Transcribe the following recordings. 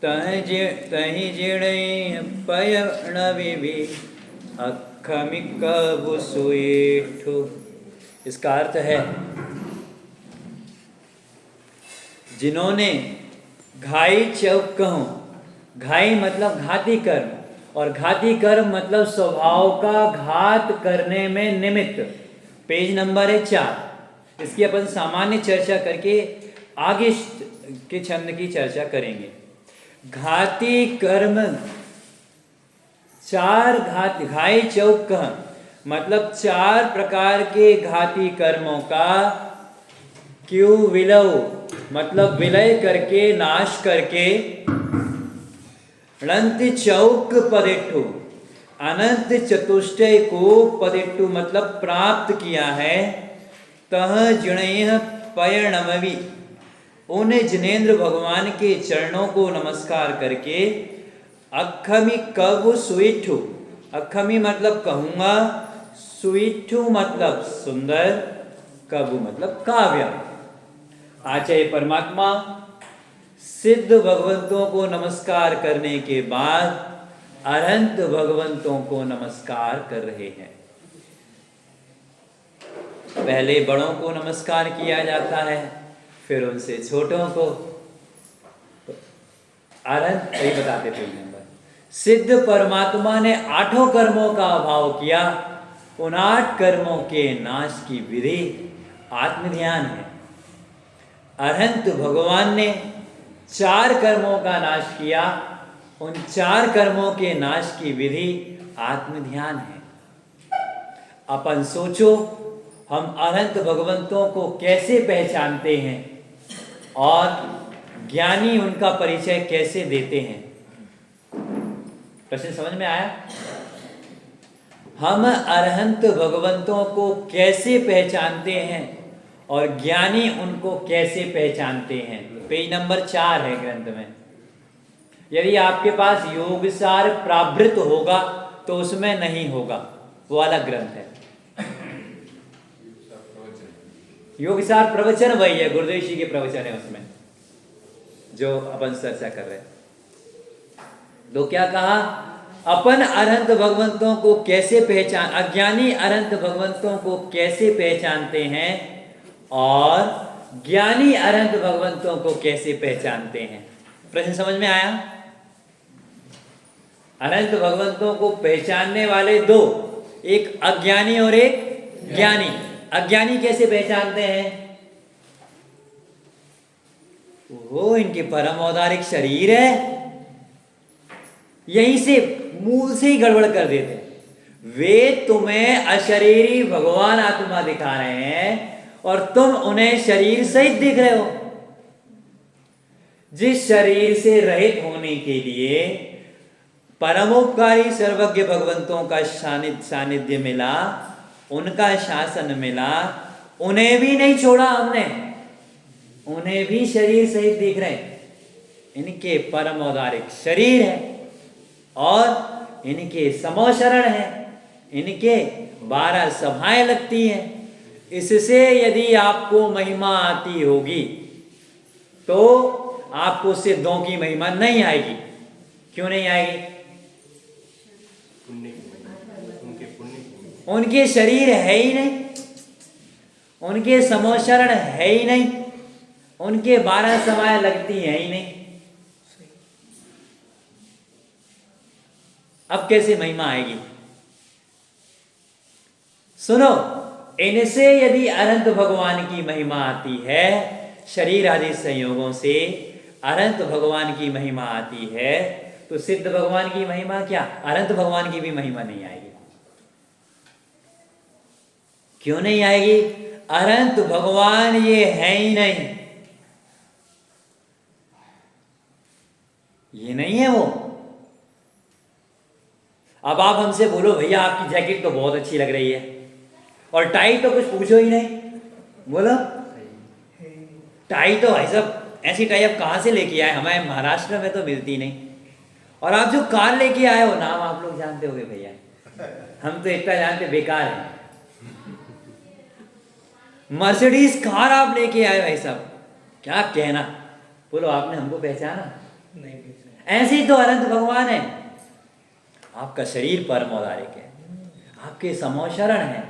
तहि जिणे पयणविवि अखमिकबु सुएठु। इसका अर्थ है जिन्होंने घाई चौक कहूँ, घाई मतलब घाती कर्म, और घाती कर्म मतलब स्वभाव का घात करने में निमित्त। पेज नंबर है 4। इसकी अपन सामान्य चर्चा करके आगे के छंद की चर्चा करेंगे। घाती कर्म 4 घाई चौक कह मतलब 4 प्रकार के घाती कर्मों का क्यों विलव मतलब विलय करके, नाश करके, अनंत चौक पदिट्ठु अनंत चतुष्टय को पदिट्ठु मतलब प्राप्त किया है। तह जिणेह पयणमवि उन जिनेन्द्र भगवान के चरणों को नमस्कार करके, अक्षमि कव सुइठु अक्षमि मतलब कहूँगा, सुइठु मतलब सुंदर, कवु मतलब काव्य। आचार्य परमात्मा सिद्ध भगवंतों को नमस्कार करने के बाद अनंत भगवंतों को नमस्कार कर रहे हैं। पहले बड़ों को नमस्कार किया जाता है, फिर उनसे छोटों को। अनंत यही बताते थे नंबर। सिद्ध परमात्मा ने 8 कर्मों का अभाव किया। उन 8 कर्मों के नाश की विधि आत्मध्यान है। अनंत भगवान ने 4 कर्मों का नाश किया। उन 4 कर्मों के नाश की विधि आत्मध्यान है। अपन सोचो, हम अनंत भगवंतों को कैसे पहचानते हैं और ज्ञानी उनका परिचय कैसे देते हैं? प्रश्न समझ में आया? हम अरहंत भगवंतों को कैसे पहचानते हैं और ज्ञानी उनको कैसे पहचानते हैं? पेज नंबर 4 है ग्रंथ में। यदि आपके पास योगसार प्रावृत होगा तो उसमें नहीं होगा, वो अलग ग्रंथ है। योगसार प्रवचन वही है, गुरुदेव जी के प्रवचन है उसमें जो अपन चर्चा कर रहे हैं। तो क्या कहा? अपन अनंत भगवंतों को कैसे पहचान, अज्ञानी अनंत भगवंतों को कैसे पहचानते हैं और ज्ञानी अनंत भगवंतों को कैसे पहचानते हैं? प्रश्न समझ में आया? अनंत भगवंतों को पहचानने वाले 2, एक अज्ञानी और एक ज्ञानी। अज्ञानी कैसे पहचानते हैं? वो इनके परम औदारिक शरीर है, यहीं से मूल से ही गड़बड़ कर देते हैं। वे तुम्हें अशरीरी भगवान आत्मा दिखा रहे हैं और तुम उन्हें शरीर सहित दिख रहे हो। जिस शरीर से रहित होने के लिए परमोपकारी सर्वज्ञ भगवंतों का सानिध्य मिला, उनका शासन मिला, उन्हें भी नहीं छोड़ा हमने, उन्हें भी शरीर सहित दिख रहे। इनके परम औदारिक शरीर है और इनके समोशरण है, इनके 12 सभाएं लगती हैं। इससे यदि आपको महिमा आती होगी तो आपको सिद्धों की महिमा नहीं आएगी। क्यों नहीं आएगी? उनके शरीर है ही नहीं, उनके समोशरण है ही नहीं, उनके 12 सभाएं लगती है ही नहीं। अब कैसे महिमा आएगी? सुनो, इनसे यदि अनंत भगवान की महिमा आती है, शरीर आदि संयोगों से अनंत भगवान की महिमा आती है, तो सिद्ध भगवान की महिमा क्या, अनंत भगवान की भी महिमा नहीं आएगी। क्यों नहीं आएगी? अनंत भगवान ये है ही नहीं, ये नहीं है वो। अब आप हमसे बोलो भैया आपकी जैकेट तो बहुत अच्छी लग रही है और टाई तो कुछ पूछो ही नहीं, बोलो टाई तो भाई साहब ऐसी टाई आप कहाँ से लेके आए? हमारे महाराष्ट्र में तो मिलती नहीं। और आप जो कार लेके आए हो, नाम आप लोग जानते होगे भैया, हम तो इतना जानते बेकार है। मर्सिडीज कार आप लेके आए भाई साहब, क्या कहना, बोलो आपने हमको पहचाना? ऐसे ही तो अनंत भगवान है। आपका शरीर परम औदारिक है, आपके समोशरण है,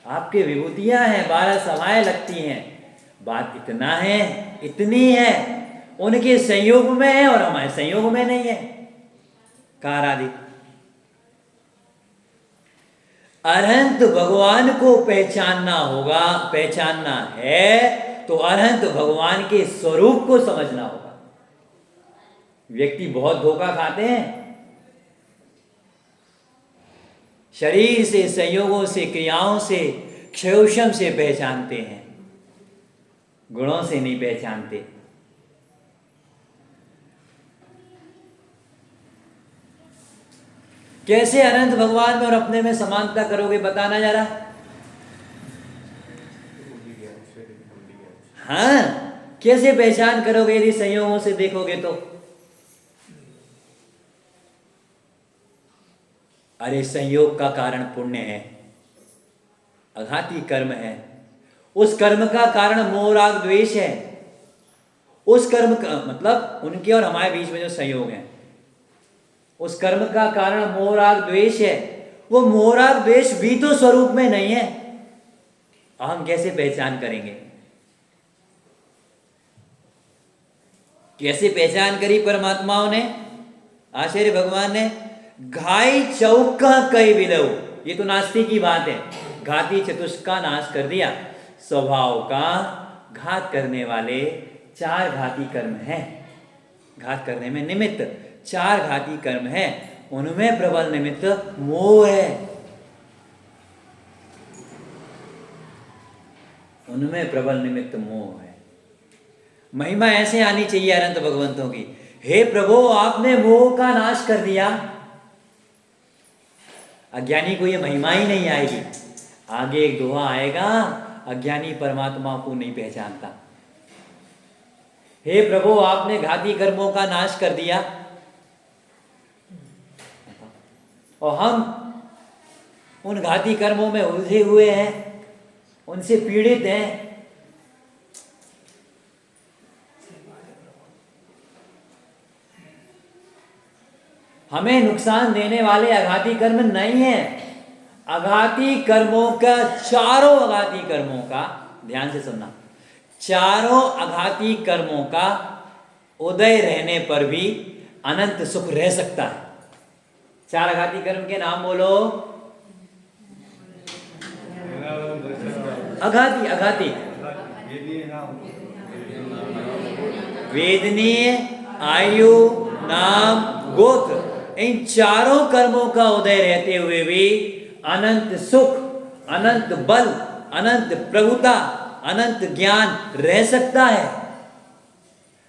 आपके विभूतियां हैं, 12 समाएं लगती हैं। बात इतना है, इतनी है, उनके संयोग में है और हमारे संयोग में नहीं है। कारादि अनंत भगवान को पहचानना होगा, पहचानना है तो अनंत भगवान के स्वरूप को समझना होगा। व्यक्ति बहुत धोखा खाते हैं, शरीर से, संयोगों से, क्रियाओं से, क्षयोषम से पहचानते हैं, गुणों से नहीं पहचानते। कैसे अनंत भगवान में और अपने में समानता करोगे, बताना जरा। हाँ, कैसे पहचान करोगे यदि संयोगों से देखोगे तो? अरे संयोग का कारण पुण्य है, अघाती कर्म है, उस कर्म का कारण मोह राग द्वेष है। उस कर्म का मतलब उनके और हमारे बीच में जो संयोग है, उस कर्म का कारण मोह राग द्वेष है। वो मोह राग द्वेष भी तो स्वरूप में नहीं है, हम कैसे पहचान करेंगे? कैसे पहचान करी परमात्माओं ने, आचार्य भगवान ने? घाई चौका कई विलव, ये तो नास्तिक की बात है। घाती चतुष्क का नाश कर दिया। स्वभाव का घात करने वाले 4 घाती कर्म हैं, घात करने में निमित्त 4 घाती कर्म हैं, उनमें प्रबल निमित्त मोह है, उनमें प्रबल निमित्त मोह है। महिमा ऐसे आनी चाहिए अनंत भगवंतों की, हे प्रभु आपने मोह का नाश कर दिया। अज्ञानी को ये महिमा ही नहीं आएगी। आगे एक दोहा आएगा, अज्ञानी परमात्मा को नहीं पहचानता। हे प्रभु आपने घाती कर्मों का नाश कर दिया, और हम उन घाती कर्मों में उलझे हुए हैं, उनसे पीड़ित हैं। हमें नुकसान देने वाले अघाती कर्म नहीं है। अघाती कर्मों का, चारों अघाती कर्मों का, ध्यान से सुनना, चारों अघाती कर्मों का उदय रहने पर भी अनंत सुख रह सकता है। 4 अघाती कर्म के नाम बोलो। अघाती, अघाती वेदनीय, आयु, नाम, गोत्र, इन चारों कर्मों का उदय रहते हुए भी अनंत सुख, अनंत बल, अनंत प्रभुता, अनंत ज्ञान रह सकता है।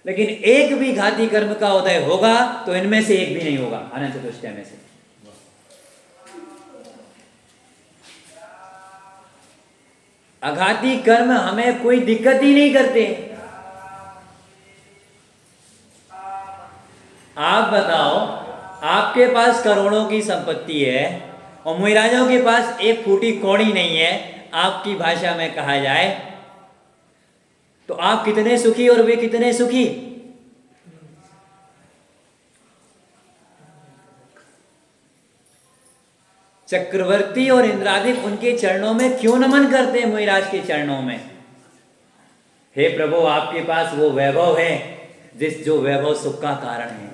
लेकिन एक भी घाती कर्म का उदय होगा तो इनमें से एक भी नहीं होगा, अनंत चतुष्टय में से। अघाती कर्म हमें कोई दिक्कत ही नहीं करते। आप बताओ, आपके पास करोड़ों की संपत्ति है और मुइराजों के पास एक फूटी कौड़ी नहीं है, आपकी भाषा में कहा जाए तो आप कितने सुखी और वे कितने सुखी? चक्रवर्ती और इंद्रादिक उनके चरणों में क्यों नमन करते हैं, मुइराज के चरणों में? हे प्रभु आपके पास वो वैभव है जो वैभव सुख का कारण है।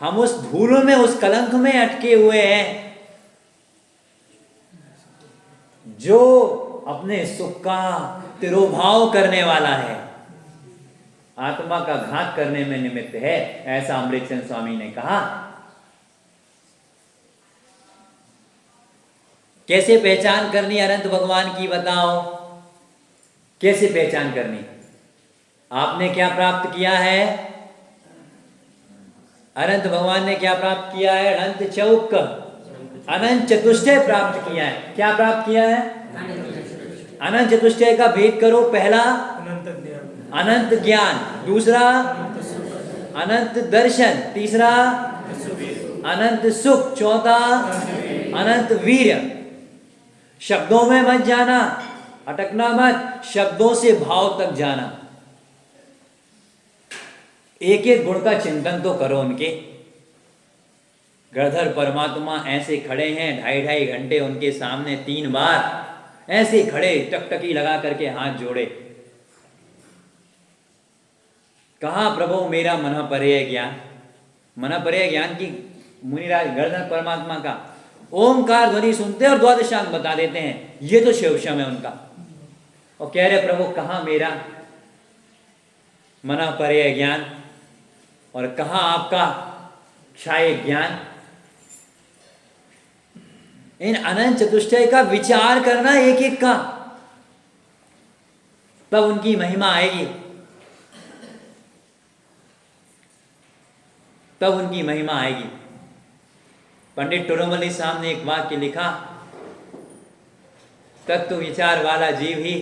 हम उस धूल में, उस कलंक में अटके हुए हैं जो अपने सुख का तिरोभाव करने वाला है, आत्मा का घात करने में निमित्त है, ऐसा अमृतचंद स्वामी ने कहा। कैसे पहचान करनी अनंत भगवान की, बताओ कैसे पहचान करनी? आपने क्या प्राप्त किया है? अनंत भगवान ने क्या प्राप्त किया है? अनंत चौक, अनंत चतुष्टय प्राप्त किया है। क्या प्राप्त किया है? अनंत चतुष्टय का भेद करो। पहला अनंत ज्ञान, दूसरा अनंत दर्शन, तीसरा अनंत सुख, चौथा अनंत वीर्य। शब्दों में मत जाना, अटकना मत, शब्दों से भाव तक जाना। एक एक गुण का चिंतन तो करो उनके। गणधर परमात्मा ऐसे खड़े हैं, 2.5 घंटे उनके सामने 3 बार ऐसे खड़े टकटकी लगा करके हाथ जोड़े, कहा प्रभु मेरा मन परे ज्ञान। मन परे ज्ञान की मुनिराज गणधर परमात्मा का ओमकार ध्वनि सुनते और द्वादशांग बता देते हैं, ये तो शिवशम है उनका। और कह रहे प्रभु कहाँ मेरा मन परे ज्ञान और कहाँ आपका क्षय ज्ञान। इन अनंत चतुष्टय का विचार करना एक एक का, तब उनकी महिमा आएगी, तब उनकी महिमा आएगी। पंडित टोरोमल्ली साहब ने एक वाक्य लिखा, तत्व विचार वाला जीव ही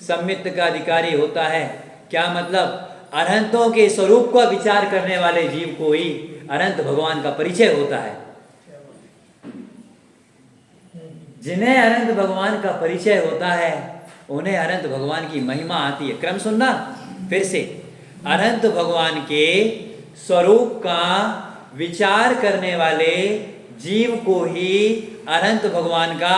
सम्मित का अधिकारी होता है। क्या मतलब? अनंतों के स्वरूप का विचार करने वाले जीव को ही अनंत भगवान का परिचय होता है। जिन्हें अनंत भगवान का परिचय होता है उन्हें अनंत भगवान की महिमा आती है। क्रम सुनना फिर से, अनंत भगवान के स्वरूप का विचार करने वाले जीव को ही अनंत भगवान का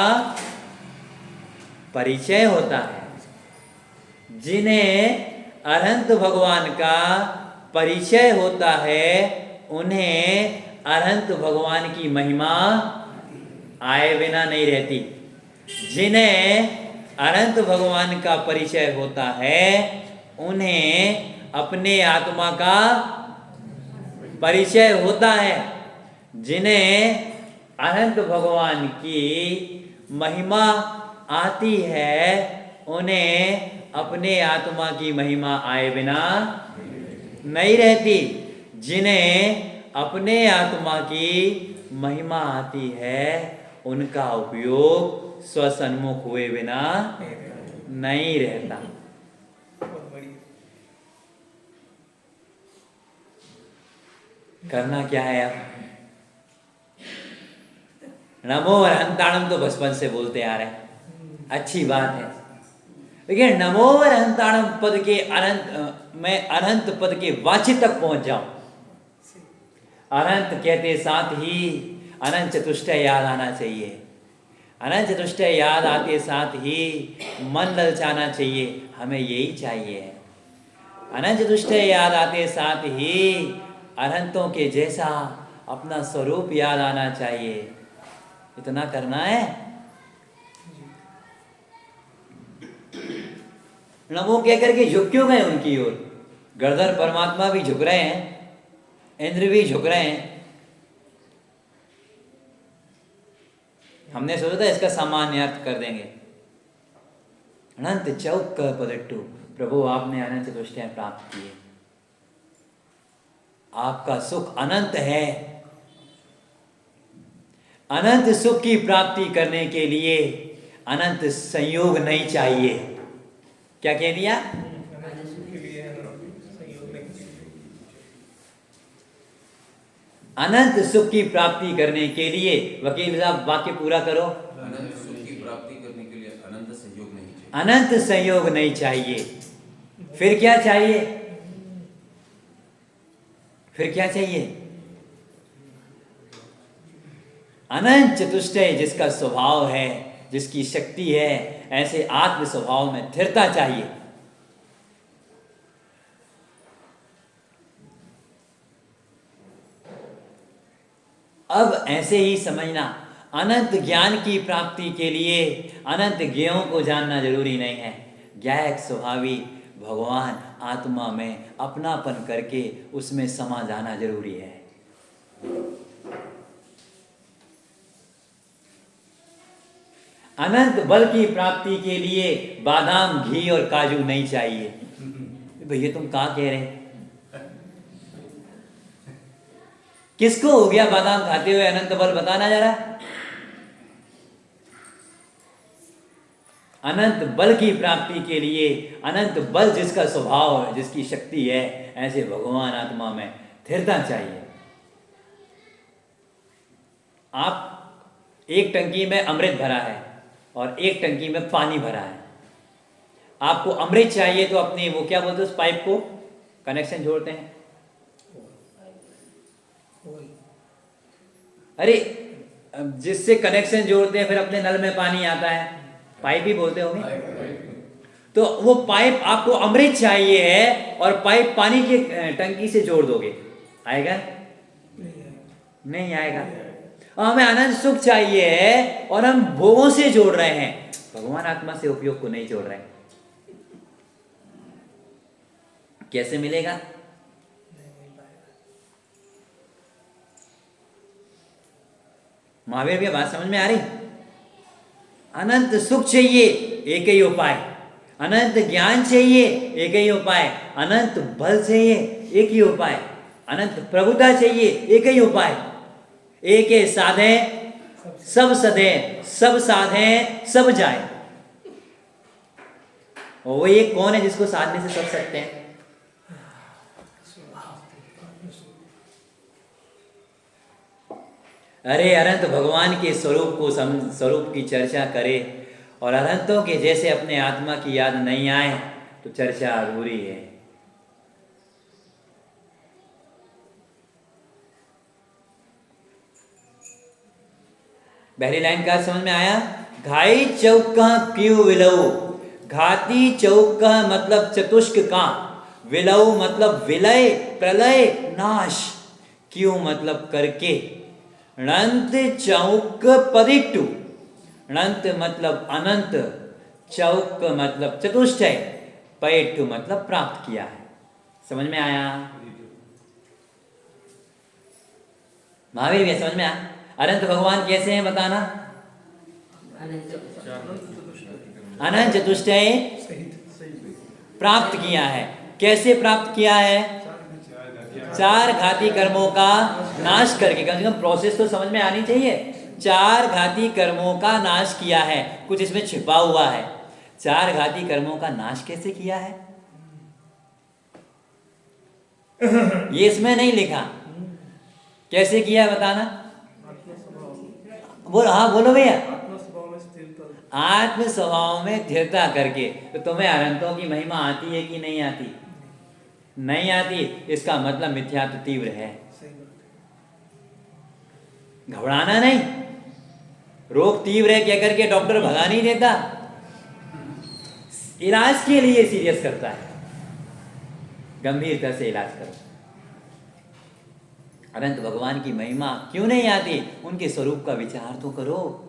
परिचय होता है। जिन्हें अनंत भगवान का परिचय होता है उन्हें अनंत भगवान की महिमा आए बिना नहीं रहती। जिन्हें अनंत भगवान का परिचय होता है उन्हें अपने आत्मा का परिचय होता है। जिन्हें अनंत भगवान की महिमा आती है उन्हें अपने आत्मा की महिमा आए बिना नहीं रहती। जिन्हें अपने आत्मा की महिमा आती है उनका उपयोग स्वसन्मुख हुए बिना नहीं रहता। करना क्या है अब? नमो अरहंताणम तो बचपन से बोलते आ रहे हैं, अच्छी बात है, लेकिन नमो अरहंताणम पद के मैं अनंत पद के वाची तक पहुंच जाऊं। अनंत कहते साथ ही अनंत चतुष्टय याद आना चाहिए। अनंत चतुष्टय याद आते साथ ही मन ललचाना चाहिए, हमें यही चाहिए। अनंत चतुष्टय याद आते साथ ही अनंतों के जैसा अपना स्वरूप याद आना चाहिए। इतना करना है। नमो कह करके झुक क्यों गए उनकी ओर? गणधर परमात्मा भी झुक रहे हैं, इंद्र भी झुक रहे हैं। हमने सोचा था इसका सामान्य अर्थ कर देंगे। अनंत चौक पदट्टू, प्रभु आपने अनंत चतुष्टय प्राप्त किए, आपका सुख अनंत है। अनंत सुख की प्राप्ति करने के लिए अनंत संयोग नहीं चाहिए। क्या कह दिया? अनंत सुख की प्राप्ति करने के लिए, वकील साहब वाक्य पूरा करो। अनंत सुख की प्राप्ति करने के लिए अनंत संयोग नहीं चाहिए। अनंत संयोग नहीं चाहिए। फिर क्या चाहिए? फिर क्या चाहिए? अनंत चतुष्टय जिसका स्वभाव है, जिसकी शक्ति है, ऐसे आत्म स्वभाव में स्थिरता चाहिए। अब ऐसे ही समझना, अनंत ज्ञान की प्राप्ति के लिए अनंत ज्ञेयों को जानना जरूरी नहीं है। ज्ञायक स्वभावी भगवान आत्मा में अपनापन करके उसमें समा जाना जरूरी है। अनंत बल की प्राप्ति के लिए बादाम, घी और काजू नहीं चाहिए। भैया तुम क्या कह रहे हैं? किसको हो गया बादाम खाते हुए अनंत बल? बताना जरा। अनंत बल की प्राप्ति के लिए, अनंत बल जिसका स्वभाव है, जिसकी शक्ति है, ऐसे भगवान आत्मा में स्थिरता चाहिए। आप एक टंकी में अमृत भरा है और एक टंकी में पानी भरा है। आपको अमृत चाहिए तो अपनी वो क्या बोलते हैं उस पाइप को कनेक्शन जोड़ते हैं, अरे अब जिससे कनेक्शन जोड़ते हैं फिर अपने नल में पानी आता है, पाइप ही बोलते होंगे। तो वो पाइप आपको अमृत चाहिए है और पाइप पानी की टंकी से जोड़ दोगे, आएगा? नहीं आएगा। और हमें आनंद सुख चाहिए है और हम भोगों से जोड़ रहे हैं, भगवान आत्मा से उपयोग को नहीं जोड़ रहे हैं। कैसे मिलेगा? महावीर भैया बात समझ में आ रही? अनंत सुख चाहिए, एक ही उपाय। अनंत ज्ञान चाहिए, एक ही उपाय। अनंत बल चाहिए, एक ही उपाय। अनंत प्रभुता चाहिए, एक ही उपाय। एक ही साधे सब सधे, सब साधे सब जाए। और वो एक कौन है जिसको साधने से सब सकते हैं? अरे अनंत भगवान के स्वरूप को स्वरूप की चर्चा करे और अनंतों के जैसे अपने आत्मा की याद नहीं आए तो चर्चा अधूरी है। पहली लाइन का समझ में आया? घाई चौका क्यों विलऊ, घाती चौका मतलब चतुष्क का, विलऊ मतलब विलय प्रलय नाश, क्यों मतलब करके, अनंत चौक पदिट्टु, अनंत मतलब अनंत, चौक मतलब चतुष्टय, पैट्टु मतलब प्राप्त किया है। समझ में आया? महावीर भैया समझ में आया? अनंत भगवान कैसे हैं बताना? अनंत चतुष्टय प्राप्त किया है। कैसे प्राप्त किया है? चार घाती कर्मों का नाश करके। कम से कम प्रोसेस तो समझ में आनी चाहिए। चार घाती कर्मों का नाश किया है, कुछ इसमें छिपा हुआ है। चार घाती कर्मों का नाश कैसे किया है ये इसमें नहीं लिखा। कैसे किया है बताना? बोलो, हाँ बोलो भैया। आत्म स्वभाव में स्थिरता करके। तो तुम्हें अनंतों की महिमा आती है कि नहीं आती? नहीं आती, इसका मतलब मिथ्यात्व तीव्र है। घबराना नहीं। रोग तीव्र है कह करके डॉक्टर भगा नहीं देता, इलाज के लिए सीरियस करता है। गंभीरता से इलाज करो। अनंत भगवान की महिमा क्यों नहीं आती? उनके स्वरूप का विचार तो करो।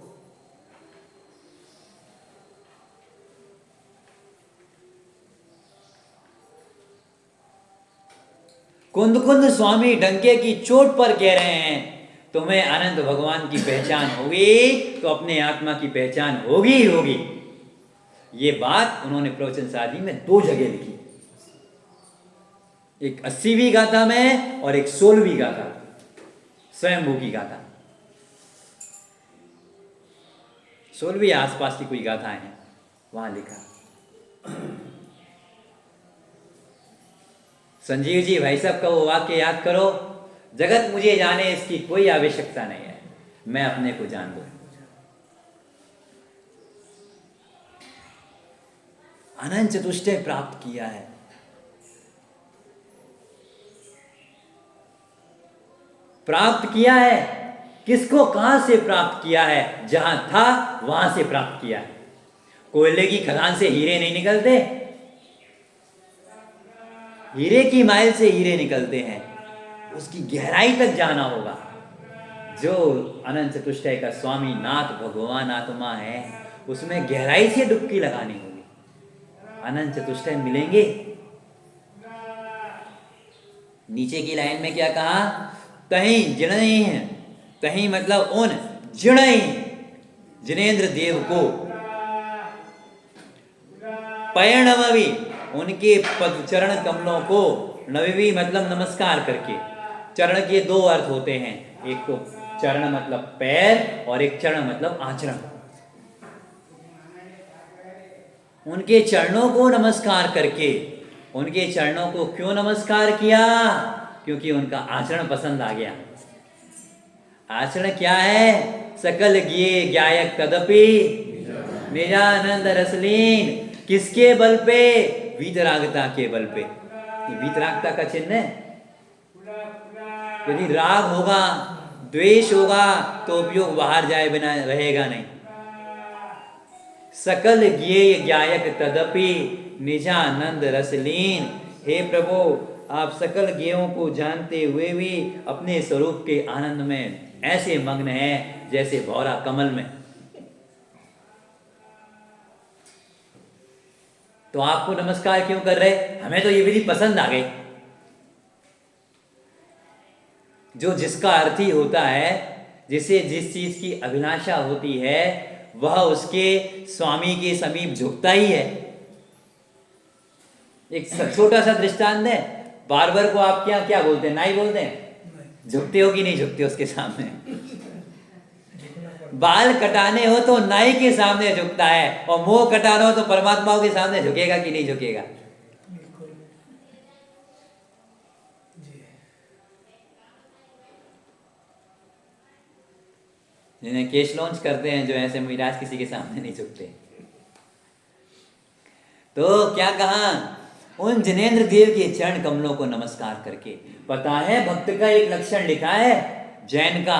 कुंद कुंद स्वामी डंके की चोट पर कह रहे हैं तुम्हें अनंत भगवान की पहचान होगी तो अपने आत्मा की पहचान होगी ही होगी। ये बात उन्होंने प्रवचन शादी में 2 जगह लिखी, एक 80वीं गाथा में और एक 16वीं गाथा, स्वयंभू की गाथा। 16वीं आसपास की कोई गाथाएं हैं, वहां लिखा। संजीव जी भाई साहब का वो वाक्य याद करो, जगत मुझे जाने इसकी कोई आवश्यकता नहीं है, मैं अपने को जान लूं। अनंत चतुष्टय प्राप्त किया है। प्राप्त किया है किसको? कहां से प्राप्त किया है? जहां था वहां से प्राप्त किया है। कोयले की खदान से हीरे नहीं निकलते, हीरे की माइल से हीरे निकलते हैं। उसकी गहराई तक जाना होगा। जो अनंत चतुष्टय का स्वामी नाथ भगवान आत्मा है, उसमें गहराई से डुबकी लगानी होगी। अनंत चतुष्टय मिलेंगे। नीचे की लाइन में क्या कहा? तहीं जिणई है, तहीं मतलब उन जिणई जिनेन्द्र देव को, पयणमवि उनके पद चरण कमलों को, नववी मतलब नमस्कार करके। चरण के 2 अर्थ होते हैं, एक तो चरण मतलब पैर और एक चरण मतलब आचरण। उनके चरणों को नमस्कार करके। उनके चरणों को क्यों नमस्कार किया? क्योंकि उनका आचरण पसंद आ गया। आचरण क्या है? सकल ज्ञे ज्ञायक तदपि निजानंद रसलीन। किसके बल पे? वीतरागता के बल पे। वीतरागता का चिन्ह है। यदि राग होगा, द्वेष होगा, तो उपयोग बाहर जाए बिना रहेगा नहीं। सकल ज्ञेय ज्ञायक तदपि निजानंद रसलीन। हे प्रभु, आप सकल ज्ञेयों को जानते हुए भी अपने स्वरूप के आनंद में ऐसे मग्न हैं जैसे भौरा कमल में। तो आपको नमस्कार क्यों कर रहे? हमें तो ये विधि पसंद आ गई। जो जिसका अर्थ ही होता है, जिसे जिस चीज की अभिलाषा होती है, वह उसके स्वामी के समीप झुकता ही है। एक छोटा सा दृष्टांत है। बार्बर को आप क्या क्या बोलते हैं? नाई बोलते हैं। झुकते हो कि नहीं झुकते उसके सामने? बाल कटाने हो तो नाई के सामने झुकता है, और मुंह कटाना हो तो परमात्मा के सामने झुकेगा कि नहीं झुकेगा? जिन्हें केश लॉन्च करते हैं, जो ऐसे मिराज किसी के सामने नहीं झुकते। तो क्या कहा? उन जिनेंद्र देव के चरण कमलों को नमस्कार करके। पता है भक्त का एक लक्षण लिखा है जैन का,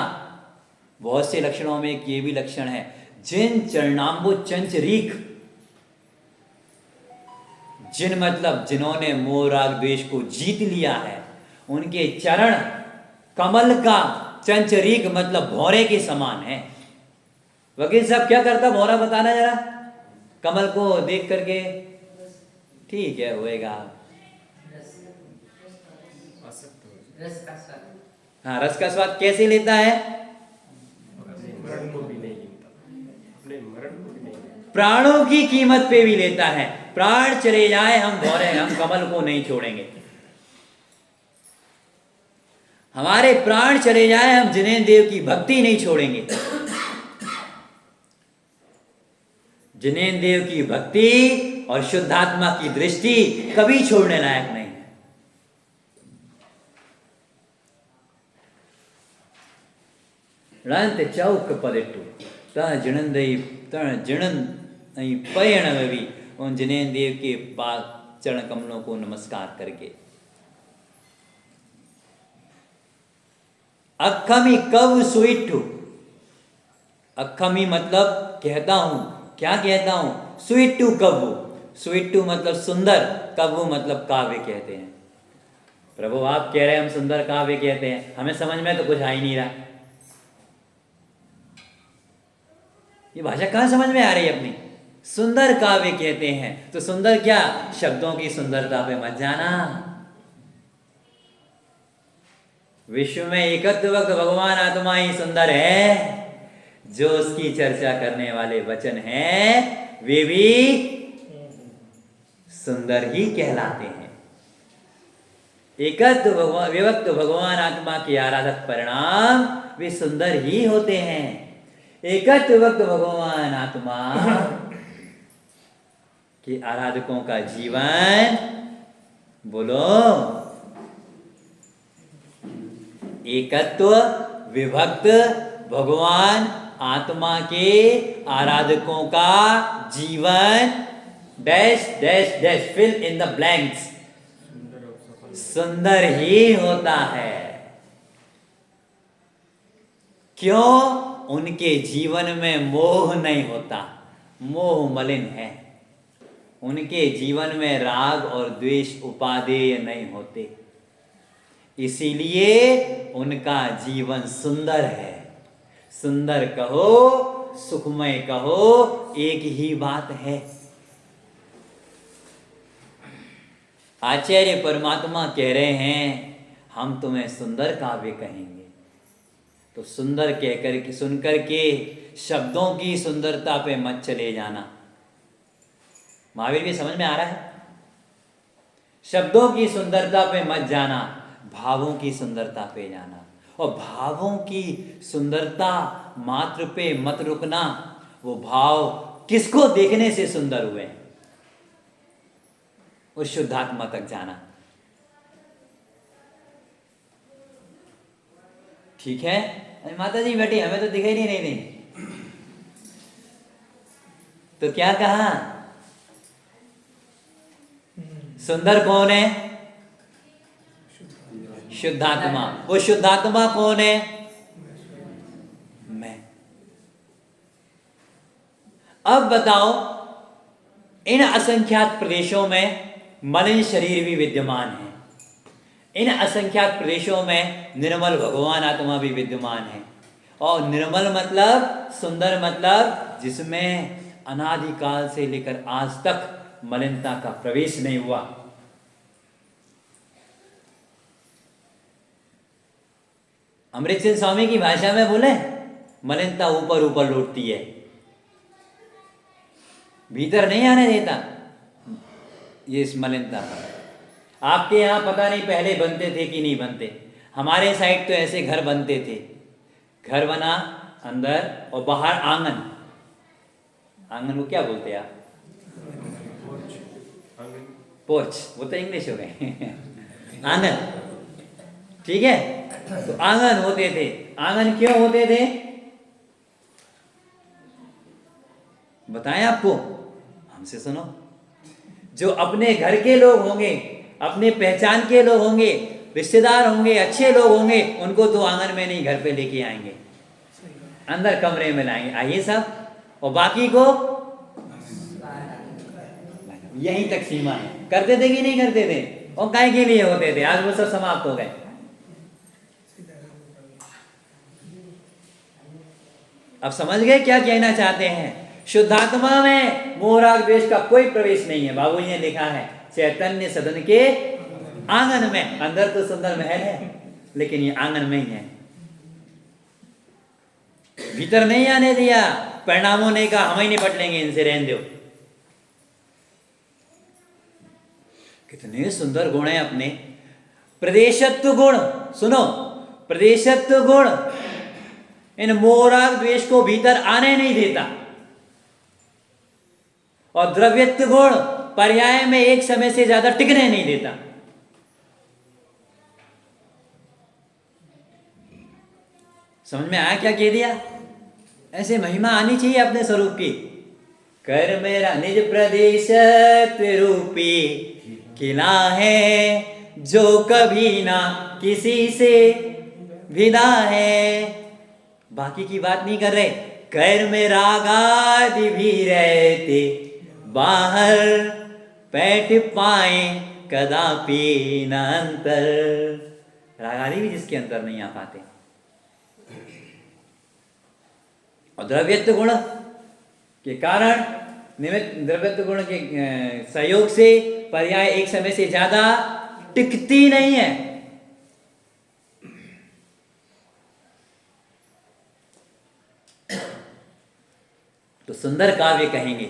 बहुत से लक्षणों में एक ये भी लक्षण है, जिन चरणाम्बु चंचरीक, जिन मतलब जिन्होंने मोह राग द्वेष को जीत लिया है, उनके चरण कमल का चंचरीक मतलब भौरे के समान है। वकील साहब क्या करता भौरा, बताना जरा। कमल को देख करके ठीक है होएगा, हाँ, रस का स्वाद कैसे लेता है? प्राणों की कीमत पे भी लेता है। प्राण चले जाए हम भौरे, हम कमल को नहीं छोड़ेंगे। हमारे प्राण चले जाए हम जिनेंद्र देव की भक्ति नहीं छोड़ेंगे। जिनेंद्र देव की भक्ति और शुद्धात्मा की दृष्टि कभी छोड़ने लायक नहीं है। रणत चौक पदेटू तह जिणंदई तह जिणन पयण में भी उन जिनेंद्र देव के पास चरण कमलों को नमस्कार करके। अक्खमी कव सुइट्ठू, अक्खमी मतलब कहता हूं, क्या कहता हूं? सुइट्टू कव्वु, सुइट्टू मतलब सुंदर, कव्वु मतलब काव्य कहते हैं। प्रभु आप कह रहे हैं हम सुंदर काव्य कहते हैं, हमें समझ में तो कुछ आ ही नहीं रहा। ये भाषा कहां समझ में आ रही है अपनी? सुंदर काव्य कहते हैं तो सुंदर क्या? शब्दों की सुंदरता पे मत जाना। विश्व में एकत्व वक्त भगवान आत्मा ही सुंदर है। जो उसकी चर्चा करने वाले वचन हैं वे भी सुंदर ही कहलाते हैं। एकत्व विभक्त भगवान आत्मा के आराधक परिणाम वे सुंदर ही होते हैं। एकत्व वक्त भगवान आत्मा के आराधकों का जीवन, बोलो, एकत्व विभक्त भगवान आत्मा के आराधकों का जीवन dash dash dash fill in the blanks सुंदर ही होता है। क्यों? उनके जीवन में मोह नहीं होता, मोह मलिन है। उनके जीवन में राग और द्वेष उपादेय नहीं होते, इसीलिए उनका जीवन सुंदर है। सुंदर कहो, सुखमय कहो, एक ही बात है। आचार्य परमात्मा कह रहे हैं हम तुम्हें सुंदर काव्य कहेंगे। तो सुंदर कहकर के सुनकर के शब्दों की सुंदरता पे मत चले जाना। महावीर भी समझ में आ रहा है? शब्दों की सुंदरता पे मत जाना, भावों की सुंदरता पे जाना। और भावों की सुंदरता मात्र पे मत रुकना। वो भाव किसको देखने से सुंदर हुए, उस शुद्धात्मा तक जाना। ठीक है? अरे माता जी बेटी हमें तो दिखाई नहीं नहीं। तो क्या कहा? सुंदर कौन है? शुद्धात्मा। वो शुद्धात्मा कौन है? मैं। अब बताओ, इन असंख्यात प्रदेशों में मलिन शरीर भी विद्यमान है, इन असंख्यात प्रदेशों में निर्मल भगवान आत्मा भी विद्यमान है। और निर्मल मतलब, सुंदर मतलब, जिसमें अनादिकाल से लेकर आज तक मलिनता का प्रवेश नहीं हुआ। अमृत सिंह स्वामी की भाषा में बोले, मलिनता ऊपर ऊपर लौटती है, भीतर नहीं आने देता ये इस मलिनता का। आपके यहाँ पता नहीं पहले बनते थे कि नहीं बनते, हमारे साइड तो ऐसे घर बनते थे, घर बना अंदर और बाहर आंगन। आंगन को क्या बोलते हैं आप? पोर्च, वो तो इंग्लिश हो गए आंगन, ठीक है। तो आंगन होते थे। आंगन क्यों होते थे बताएं आपको? हमसे सुनो। जो अपने घर के लोग होंगे, अपने पहचान के लोग होंगे, रिश्तेदार होंगे, अच्छे लोग होंगे, उनको तो आंगन में नहीं, घर पे लेके आएंगे, अंदर कमरे में लाएंगे, आइए सब। और बाकी को यहीं तक सीमा है। करते थे कि नहीं करते थे? और काय के लिए होते थे? आज वो सब समाप्त हो गए। अब समझ गए क्या कहना चाहते हैं? शुद्धात्मा में मोह राग द्वेष का कोई प्रवेश नहीं है। बाबू जी ने लिखा है, चैतन्य सदन के आंगन में। अंदर तो सुंदर महल है, लेकिन ये आंगन में ही है, भीतर नहीं आने दिया। परिणामों ने कहा हम ही निपट लेंगे इनसे, रहने दो। कितने सुंदर गुण है अपने। प्रदेशत्व गुण, सुनो, प्रदेशत्व गुण इन मोह राग द्वेष को भीतर आने नहीं देता। और द्रव्यत्व गुण पर्याय में एक समय से ज्यादा टिकने नहीं देता। समझ में आया क्या कह दिया? ऐसे महिमा आनी चाहिए अपने स्वरूप की। कर मेरा निज प्रदेशत्व रूपी किला है, जो कभी ना किसी से विदा है। बाकी की बात नहीं कर रहे। कर में राग आदि भी रहते, बाहर बैठ पाए कदापि न अंतर। राग आदि भी जिसके अंदर नहीं आ पाते। और द्रव्यत्व गुण के कारण, निमित्त द्रव्यत्व गुण के सहयोग से पर्याय एक समय से ज्यादा टिकती नहीं है। तो सुंदर काव्य कहेंगे।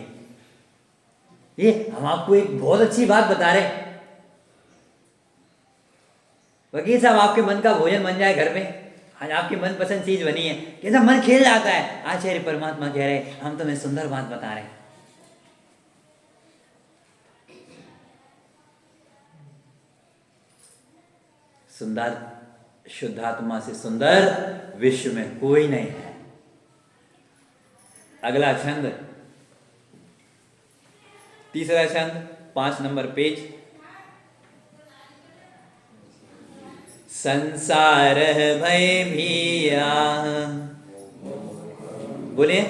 ये हम आपको एक बहुत अच्छी बात बता रहे। वकील साहब, आपके मन का भोजन बन जाए घर में, आज आपकी मनपसंद चीज बनी है, कैसा मन खिल जाता है। आचार्य परमात्मा कह रहे, हम तुम्हें सुंदर बात बता रहे। सुंदर शुद्धात्मा से सुंदर विश्व में कोई नहीं है। अगला छंद, तीसरा छंद, 5 नंबर पेज। संसार भय भैया, बोलिए।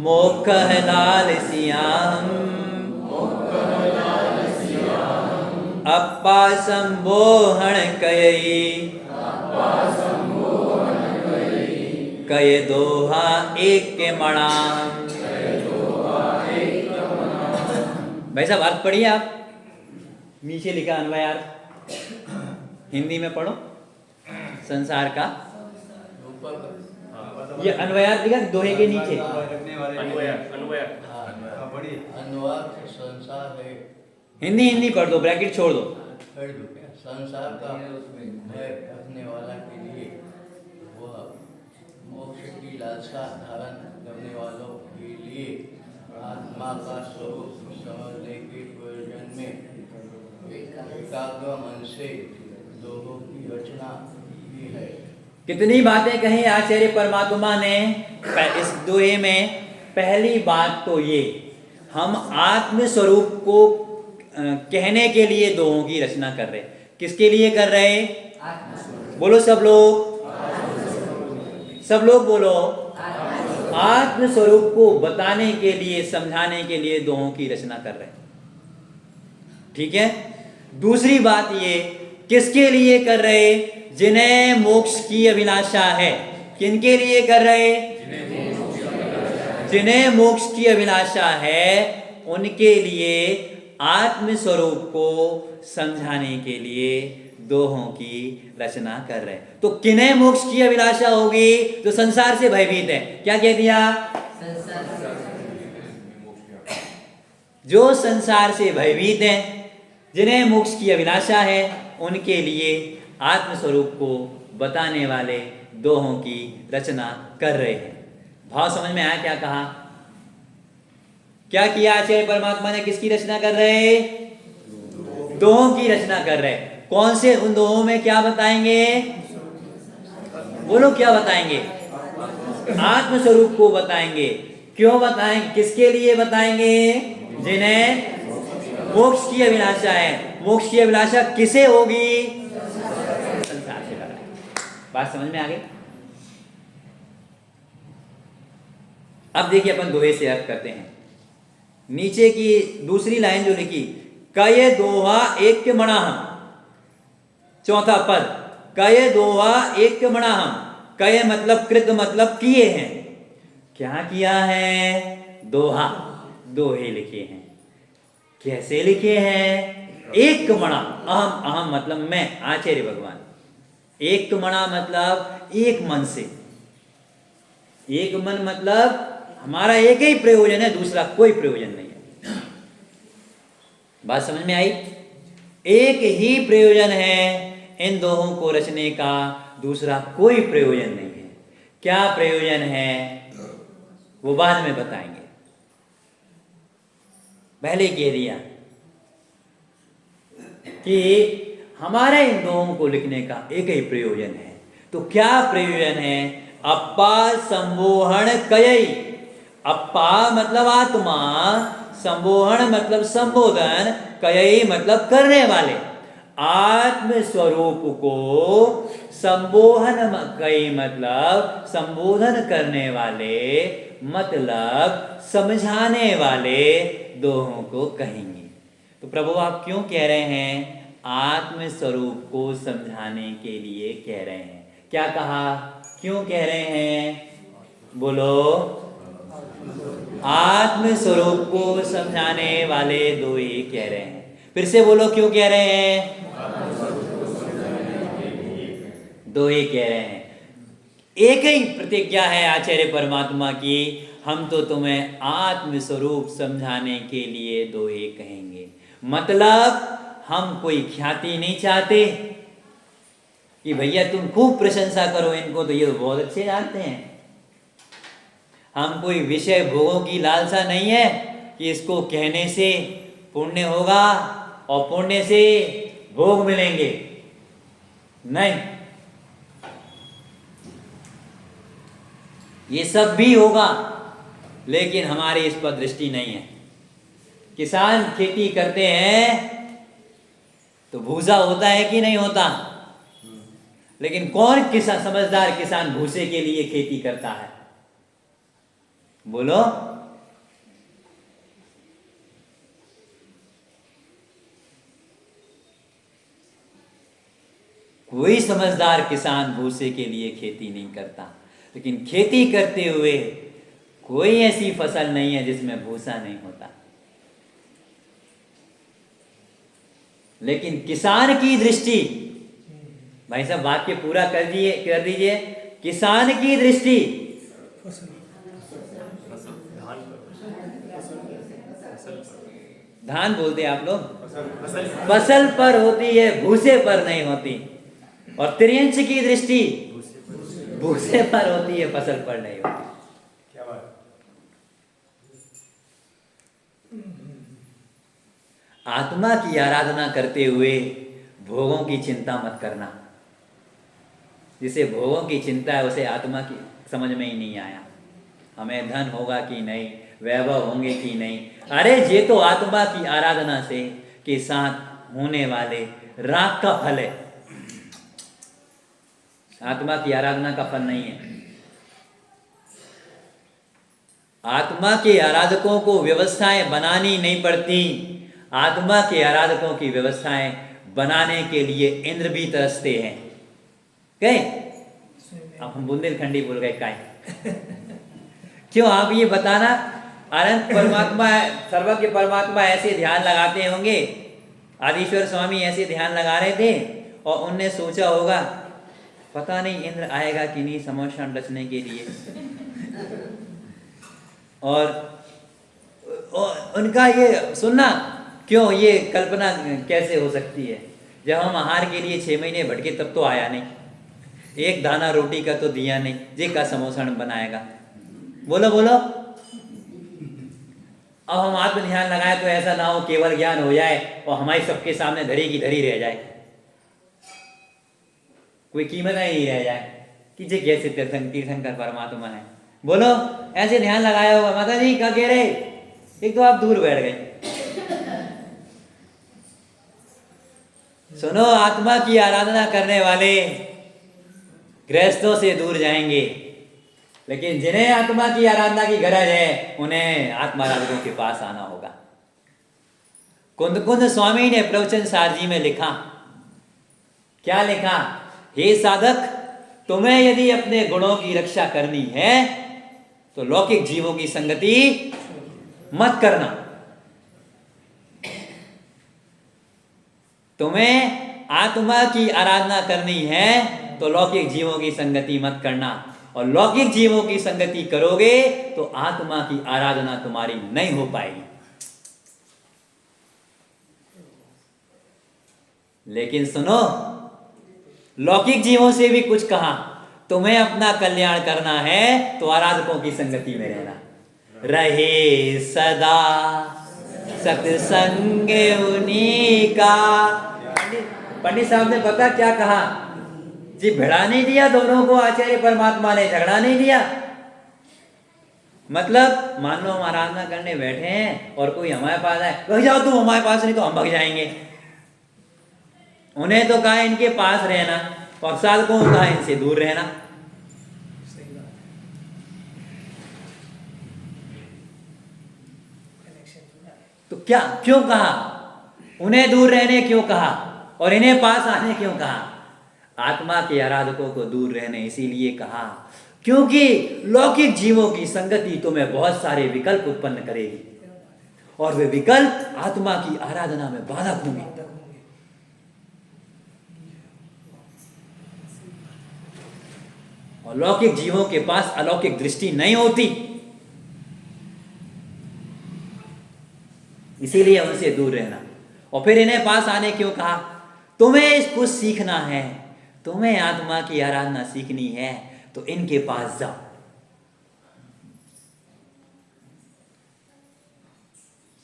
मोख लाल सियाम, अप्पा संबोहण कयई, कय दोहा एक के मणाम। भाई साहब अर्थ पढ़िए आप, नीचे लिखा अन्वयार्थ, हिंदी में पढ़ो। संसार का ये अन्वयार्थ लिखा दोहे के नीचे। संसार है, हिंदी पढ़ दो, ब्रैकेट छोड़ दो। संसार का भय रखने वाला के लिए, वह मोक्ष की लालसा धारण करने वालों के लिए आत्मा का स्वरूप समझने के प्रयोजन में एकाग्र मन से दोहों की रचना की है। कितनी बातें कही आचार्य परमात्मा ने इस दोहे में। पहली बात तो ये, हम आत्म स्वरूप को कहने के लिए दोहों की रचना कर रहे। किसके लिए कर रहे? बोलो सब लोग बोलो। आत्म स्वरूप को बताने के लिए, समझाने के लिए दोहों की रचना कर रहे। ठीक है। दूसरी बात ये, किसके लिए कर रहे? जिन्हें मोक्ष की अभिलाषा है। किनके लिए कर रहे? जिन्हें मोक्ष की अभिलाषा है उनके लिए आत्म स्वरूप को समझाने के लिए दोहों की रचना कर रहे। तो किन्हें मोक्ष की अभिलाषा होगी? जो संसार से भयभीत है। क्या कह दिया? जो संसार से भयभीत है, जिन्हें मोक्ष की अभिलाषा है, उनके लिए आत्म स्वरूप को बताने वाले दोहों की रचना कर रहे हैं। भाव समझ में आया? क्या कहा? क्या किया आचार्य परमात्मा ने? किसकी रचना कर रहे? दोहों की रचना कर रहे। कौन से? उन दोहों में क्या बताएंगे? बोलो क्या बताएंगे? आत्म स्वरूप को बताएंगे। क्यों बताएंगे? किसके लिए बताएंगे? जिन्हें मोक्ष की अभिलाषा है। मोक्ष की अभिलाषा किसे होगी? संसार से कर रहे। बात समझ में आ गई? अब देखिए अपन दोहे से अर्थ करते हैं। नीचे की दूसरी लाइन जो लिखी, कये दोहा एक मणाहम। चौथा पद, कये दोहा एक मणाहम। कये मतलब कृत, मतलब किए हैं। क्या किया है? दोहा, दोहे लिखे हैं। कैसे लिखे हैं? एक मणा, अहम, अहम मतलब मैं, आचार्य भगवान। एक मणा मतलब एक मन से। एक मन मतलब हमारा एक ही प्रयोजन है, दूसरा कोई प्रयोजन नहीं है। बात समझ में आई? एक ही प्रयोजन है इन दोहों को रचने का, दूसरा कोई प्रयोजन नहीं है। क्या प्रयोजन है वो बाद में बताएंगे। पहले कह दिया कि हमारे इन दोहों को लिखने का एक ही प्रयोजन है। तो क्या प्रयोजन है? अप्पा संबोहन कयई। अप्पा मतलब आत्मा, संबोहन मतलब संबोधन, कयई मतलब करने वाले। आत्म स्वरूप को संबोहन कई मतलब संबोधन करने वाले, मतलब समझाने वाले दोहों को कहेंगे। तो प्रभु आप क्यों कह रहे हैं? आत्म स्वरूप को समझाने के लिए कह रहे हैं। क्या कहा? क्यों कह रहे हैं? बोलो। आत्म स्वरूप को समझाने वाले दोहे कह रहे हैं। फिर से बोलो, क्यों कह रहे हैं? दोहे कह रहे हैं। एक ही प्रतिज्ञा है आचार्य परमात्मा की, हम तो तुम्हें आत्म स्वरूप समझाने के लिए दोहे कहेंगे। मतलब हम कोई ख्याति नहीं चाहते कि भैया तुम खूब प्रशंसा करो इनको, तो ये तो बहुत अच्छे जानते हैं। हम कोई विषय भोगों की लालसा नहीं है कि इसको कहने से पुण्य होगा और पुण्य से भोग मिलेंगे। नहीं, ये सब भी होगा, लेकिन हमारी इस पर दृष्टि नहीं है। किसान खेती करते हैं तो भूसा होता है कि नहीं होता? लेकिन कौन किसान, समझदार किसान भूसे के लिए खेती करता है? बोलो। कोई समझदार किसान भूसे के लिए खेती नहीं करता। लेकिन खेती करते हुए कोई ऐसी फसल नहीं है जिसमें भूसा नहीं होता। लेकिन किसान की दृष्टि, भाई साहब वाक्य पूरा कर दीजिए। किसान की दृष्टि धान बोलते हैं आप लोग, फसल पर होती है, भूसे पर नहीं होती। और त्रियंश की दृष्टि भूसे पर होती है, फसल पर नहीं होती। क्या बात? आत्मा की आराधना करते हुए भोगों की चिंता मत करना। जिसे भोगों की चिंता है उसे आत्मा की समझ में ही नहीं आया। हमें धन होगा कि नहीं, वैभव होंगे कि नहीं। अरे ये तो आत्मा की आराधना से के साथ होने वाले राग का फल है, आत्मा की आराधना का फल नहीं है। आत्मा के आराधकों को व्यवस्थाएं बनानी नहीं पड़ती, आत्मा के आराधकों की व्यवस्थाएं बनाने के लिए इंद्र भी तरसते हैं। कहे अब हम बुंदेलखंडी बोल गए काय क्यों आप ये बताना, अनंत परमात्मा सर्वज्ञ परमात्मा ऐसे ध्यान लगाते होंगे, आदिश्वर स्वामी ऐसे ध्यान लगा रहे थे और उनने सोचा होगा पता नहीं इंद्र आएगा कि नहीं समोषण रचने के लिए और उनका ये सुनना, क्यों ये कल्पना कैसे हो सकती है, जब हम आहार के लिए 6 महीने भटके तब तो आया नहीं, एक दाना रोटी का तो दिया नहीं, जे का समोषण बनाएगा, बोलो बोलो। अब हम आत्म ध्यान लगाए तो ऐसा ना हो केवल ज्ञान हो जाए और हमारी सबके सामने धरी की धरी रह जाए, कोई कीमत नहीं रह जाए कि जे कैसे तीर्थंकर परमात्मा है। बोलो ऐसे ध्यान लगाया होगा, माता जी क्या कह रहे, एक तो आप दूर बैठ गए। सुनो, आत्मा की आराधना करने वाले गृहस्थों से दूर जाएंगे, लेकिन जिन्हें आत्मा की आराधना की गरज है उन्हें आत्माराधकों के पास आना होगा। कुंद कुंद स्वामी ने प्रवचन सार जी में लिखा, क्या लिखा, हे साधक, तुम्हें यदि अपने गुणों की रक्षा करनी है तो लौकिक जीवों की संगति मत करना। तुम्हें आत्मा की आराधना करनी है तो लौकिक जीवों की संगति मत करना, और लौकिक जीवों की संगति करोगे तो आत्मा की आराधना तुम्हारी नहीं हो पाएगी। लेकिन सुनो, लौकिक जीवों से भी कुछ कहा, तुम्हें अपना कल्याण करना है तो आराधकों की संगति में रहना, रहे सदा सत्संग उन्हीं का। पंडित साहब ने पता क्या कहा जी, भिड़ा नहीं दिया दोनों को, आचार्य परमात्मा ने झगड़ा नहीं दिया। मतलब मान लो हम आराधना करने बैठे हैं और कोई हमारे पास आए, भाग जाओ तुम हमारे पास, नहीं तो हम भाग जाएंगे। उन्हें तो कहा इनके पास रहना और साधकों को कहा इनसे दूर रहना। तो क्या क्यों कहा, उन्हें दूर रहने क्यों कहा और इन्हें पास आने क्यों कहा? आत्मा के आराधकों को दूर रहने इसीलिए कहा क्योंकि लौकिक जीवों की संगति तुम्हें बहुत सारे विकल्प उत्पन्न करेगी और वे विकल्प आत्मा की आराधना में बाधक होंगे। और लौकिक जीवों के पास अलौकिक दृष्टि नहीं होती, इसीलिए उनसे दूर रहना। और फिर इन्हें पास आने क्यों कहा? तुम्हें कुछ सीखना है, तुम्हें आत्मा की आराधना सीखनी है तो इनके पास जाओ।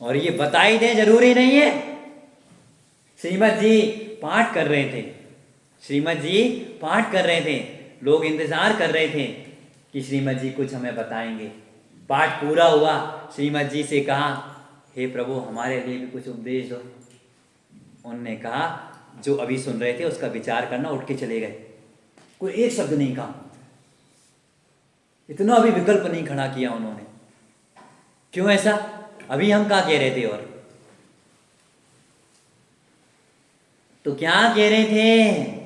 और ये बताई दें जरूरी नहीं है। श्रीमद जी पाठ कर रहे थे, श्रीमद जी पाठ कर रहे थे, लोग इंतजार कर रहे थे कि श्रीमद जी कुछ हमें बताएंगे। पाठ पूरा हुआ, श्रीमद जी से कहा, हे प्रभु हमारे लिए भी कुछ उपदेश दो। उनने कहा, जो अभी सुन रहे थे उसका विचार करना, उठ के चले गए, कोई एक शब्द नहीं कहा, इतना भी विकल्प नहीं खड़ा किया उन्होंने। क्यों ऐसा? अभी हम क्या कह रहे थे? और तो क्या कह रहे थे?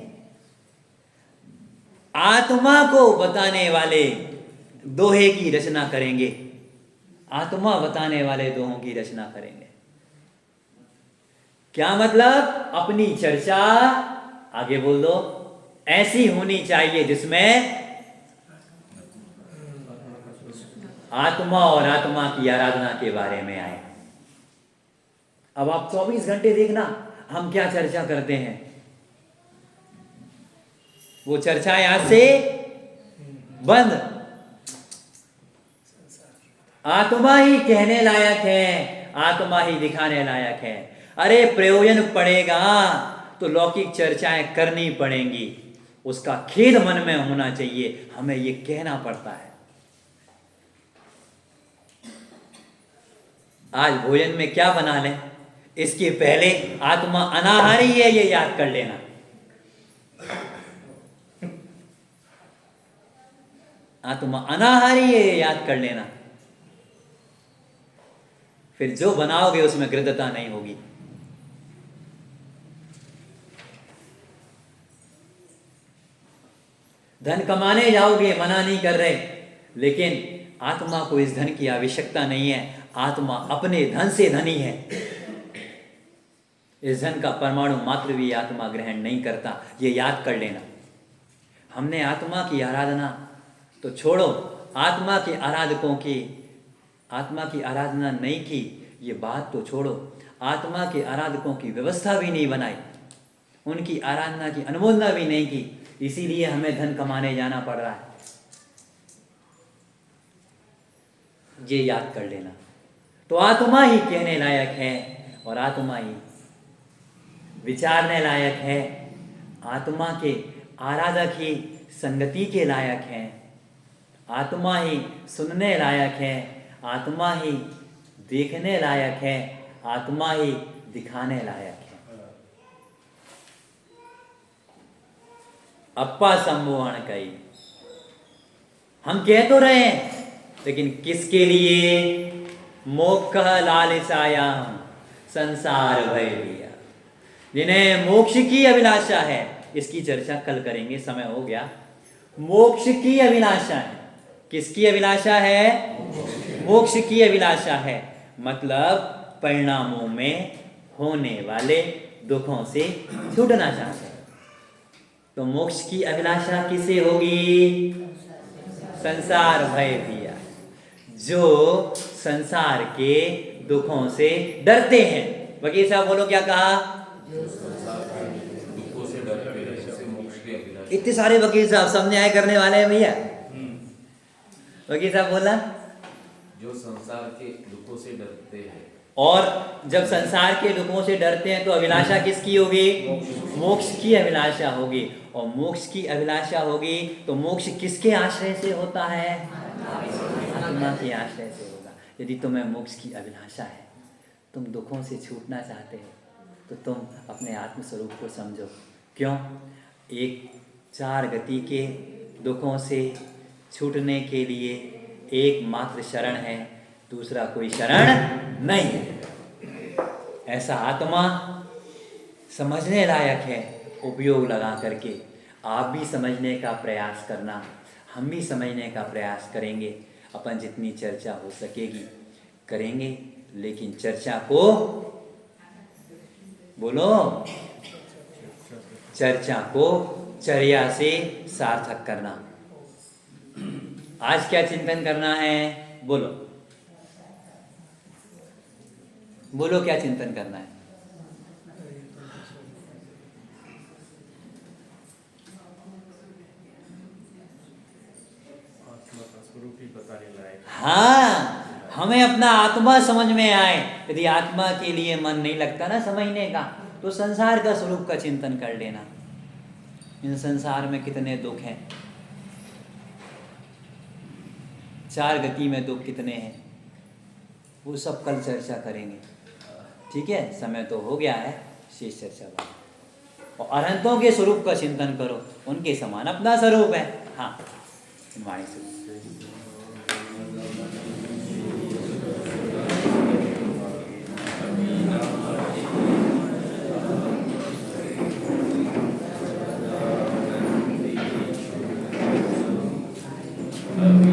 आत्मा को बताने वाले दोहे की रचना करेंगे, आत्मा बताने वाले दोहों की रचना करेंगे। क्या मतलब? अपनी चर्चा, आगे बोल दो, ऐसी होनी चाहिए जिसमें आत्मा और आत्मा की आराधना के बारे में आए। अब आप 24 घंटे देखना हम क्या चर्चा करते हैं, वो चर्चाएं आज से बंद। आत्मा ही कहने लायक है, आत्मा ही दिखाने लायक है। अरे प्रयोजन पड़ेगा तो लौकिक चर्चाएं करनी पड़ेंगी, उसका खेद मन में होना चाहिए, हमें ये कहना पड़ता है। आज भोजन में क्या बना लें, इसके पहले आत्मा अनाहारी है, ये याद कर लेना। आत्मा अनाहारी है, ये याद कर लेना। फिर जो बनाओगे उसमें गृद्धता नहीं होगी। धन कमाने जाओगे, मना नहीं कर रहे, लेकिन आत्मा को इस धन की आवश्यकता नहीं है। आत्मा अपने धन से धनी है। इस धन का परमाणु मात्र भी आत्मा ग्रहण नहीं करता, ये याद कर लेना। हमने आत्मा की आराधना तो छोड़ो, आत्मा के आराधकों की आत्मा की आराधना नहीं की, ये बात तो छोड़ो, आत्मा के आराधकों की व्यवस्था भी नहीं बनाई, उनकी आराधना की अनुमोदना भी नहीं की, इसीलिए हमें धन कमाने जाना पड़ रहा है। ये याद कर लेना। तो आत्मा ही कहने लायक है और आत्मा ही विचारने लायक है। आत्मा के आराधक ही संगति के लायक हैं। आत्मा ही सुनने लायक है। आत्मा ही देखने लायक है। आत्मा ही दिखाने लायक है। अप्पा संबोहन कई, हम कह तो रहे हैं, लेकिन किसके लिए? मोक्ष लालसायाम संसार भय लिया, जिन्हें मोक्ष की अभिलाषा है। इसकी चर्चा कल करेंगे, समय हो गया। मोक्ष की अभिलाषा है। किसकी अभिलाषा है? मोक्ष की अभिलाषा है। मतलब परिणामों में होने वाले दुखों से छूटना चाहते हैं। तो मोक्ष की अभिलाषा किसे होगी? संसार भय दिया, जो संसार के दुखों से डरते हैं। वकील साहब बोलो, क्या कहा? दुखों से डरते हैं, इससे मोक्ष की अभिलाषा। इतने सारे वकील साहब सब न्याय करने वाले हैं भैया। वकील साहब बोला, जो संसार के दुखों से डरते हैं। और जब संसार के दुखों से डरते हैं तो अभिलाषा किसकी होगी? मोक्ष की अभिलाषा होगी। और मोक्ष की अभिलाषा होगी तो मोक्ष किसके आश्रय से होता है? आत्मा के आश्रय से होगा। यदि तुम्हें मोक्ष की अभिलाषा है, तुम दुखों से छूटना चाहते हो, तो तुम अपने आत्मस्वरूप को समझो। क्यों? एक चार गति के दुखों से छूटने के लिए एकमात्र शरण है, दूसरा कोई शरण नहीं है। ऐसा आत्मा समझने लायक है। उपयोग लगा करके आप भी समझने का प्रयास करना, हम भी समझने का प्रयास करेंगे। अपन जितनी चर्चा हो सकेगी करेंगे, लेकिन चर्चा को बोलो, चर्चा को चर्या से सार्थक करना। आज क्या चिंतन करना है? बोलो बोलो, क्या चिंतन करना है? हाँ, हमें अपना आत्मा समझ में आए। यदि आत्मा के लिए मन नहीं लगता ना समझने का, तो संसार का स्वरूप का चिंतन कर लेना। इन संसार में कितने दुख हैं, चार गति में दुख कितने हैं, वो सब कल चर्चा करेंगे। ठीक है, समय तो हो गया है, शेष चर्चा बाद। और अनंतों के स्वरूप का चिंतन करो, उनके समान अपना स्वरूप है। हाँ, वाणी स्वरूप। Amen.